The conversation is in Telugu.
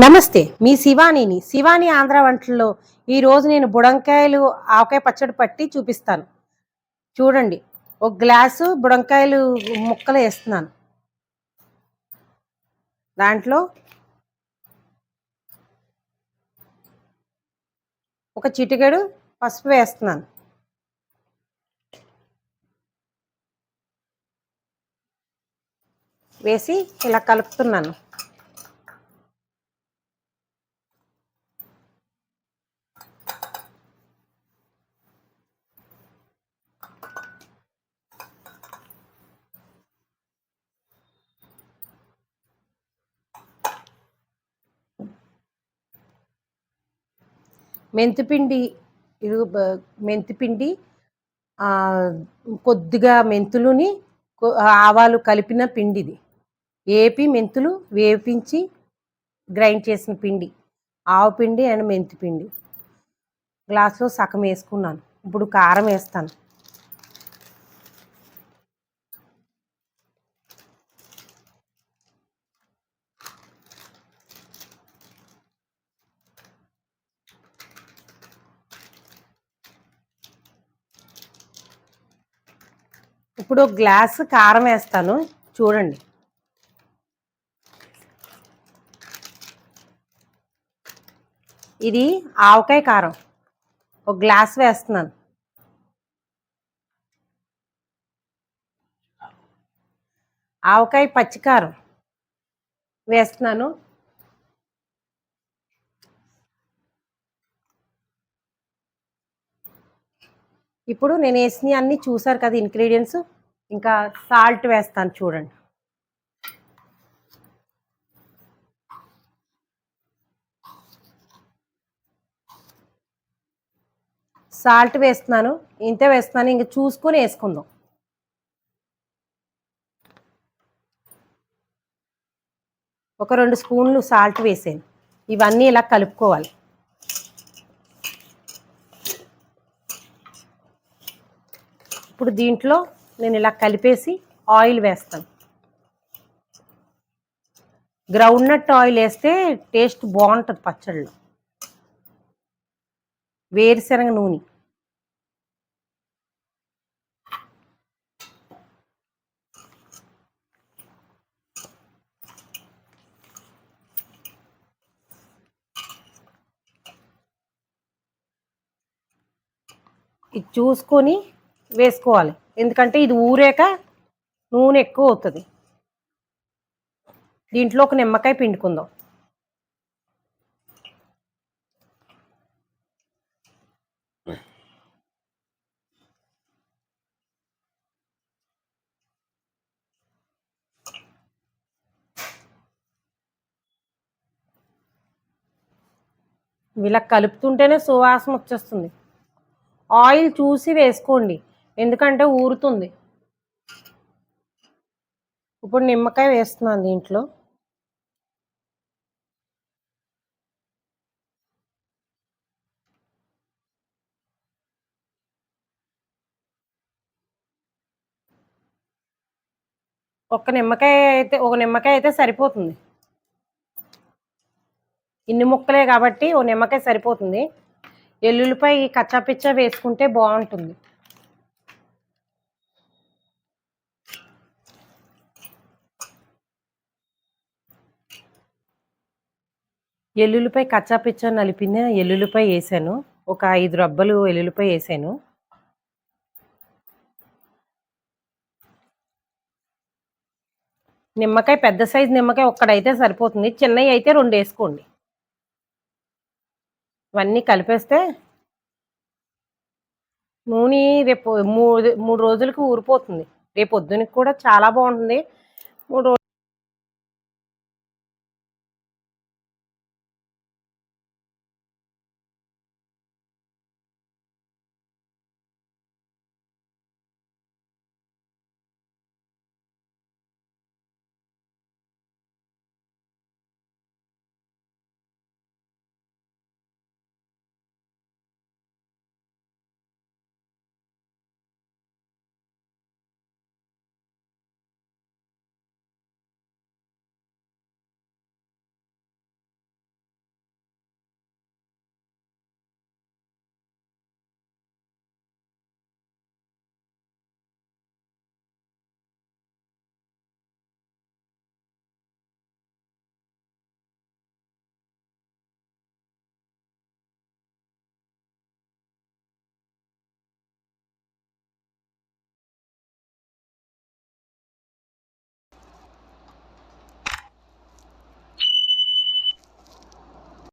నమస్తే, మీ శివాని ఆంధ్ర వంటల్లో ఈరోజు నేను బుడంకాయలు ఆవకాయ పచ్చడి పట్టి చూపిస్తాను. చూడండి, ఒక గ్లాసు బుడంకాయలు ముక్కలు వేస్తున్నాను. దాంట్లో ఒక చిటికెడు పసుపు వేస్తున్నాను. వేసి ఇలా కలుపుతున్నాను. మెంతిపిండి, ఇది మెంతిపిండి, కొద్దిగా మెంతులుని ఆవాలు కలిపిన పిండిది. ఏపి మెంతులు వేపించి గ్రైండ్ చేసిన పిండి, ఆవు పిండి అండ్ మెంతిపిండి. గ్లాసులో సగం వేసుకున్నాను. ఇప్పుడు కారం వేస్తాను. ఇప్పుడు ఒక గ్లాసు కారం వేస్తాను. చూడండి, ఇది ఆవకాయ కారం. ఒక గ్లాస్ వేస్తున్నాను. ఆవకాయ పచ్చికారం వేస్తున్నాను. ఇప్పుడు నేను వేసినవి అన్నీ చూసారు కదా ఇంగ్రీడియంట్స్. ఇంకా సాల్ట్ వేస్తాను. చూడండి, సాల్ట్ వేస్తున్నాను. ఇంతే వేస్తున్నాను, ఇంక చూసుకొని వేసుకుందాం. ఒక 2 స్పూన్లు సాల్ట్ వేసాను. ఇవన్నీ ఇలా కలుపుకోవాలి. ఇప్పుడు దీంట్లో నేను ఇలా కలిపేసి ఆయిల్ వేస్తాను. గ్రౌండ్ నట్ ఆయిల్ వేస్తే టేస్ట్ బాగుంటుంది పచ్చళ్ళు. వేరుశనగ నూనె, ఇది చూసుకొని వేసుకోవాలి. ఎందుకంటే ఇది ఊరాక నూనె ఎక్కువ అవుతుంది. దీంట్లో ఒక నిమ్మకాయ పిండుకుందాం. ఇలా కలుపుతుంటేనే సువాసన వచ్చేస్తుంది. ఆయిల్ చూసి వేసుకోండి, ఎందుకంటే ఊరుతుంది. ఇప్పుడు నిమ్మకాయ వేస్తున్నాను దీంట్లో. ఒక నిమ్మకాయ అయితే సరిపోతుంది. ఇన్ని ముక్కలే కాబట్టి ఓ నిమ్మకాయ సరిపోతుంది. ఎల్లుల్లిపాయ కచ్చాపిచ్చా వేసుకుంటే బాగుంటుంది. ఎల్లుల్లిపాయ కచ్చాపిచ్చా నలిపిన ఎల్లుల్లిపాయ వేసాను. ఒక 5 రబ్బలు ఎల్లుల్లిపాయ వేసాను. నిమ్మకాయ పెద్ద సైజు నిమ్మకాయ ఒక్కడైతే సరిపోతుంది. చిన్నవి అయితే 2 వేసుకోండి. ఇవన్నీ కలిపేస్తే నూనె రేపు 3 రోజులకి ఊరిపోతుంది. రేపు పొద్దునకి కూడా చాలా బాగుంటుంది. 3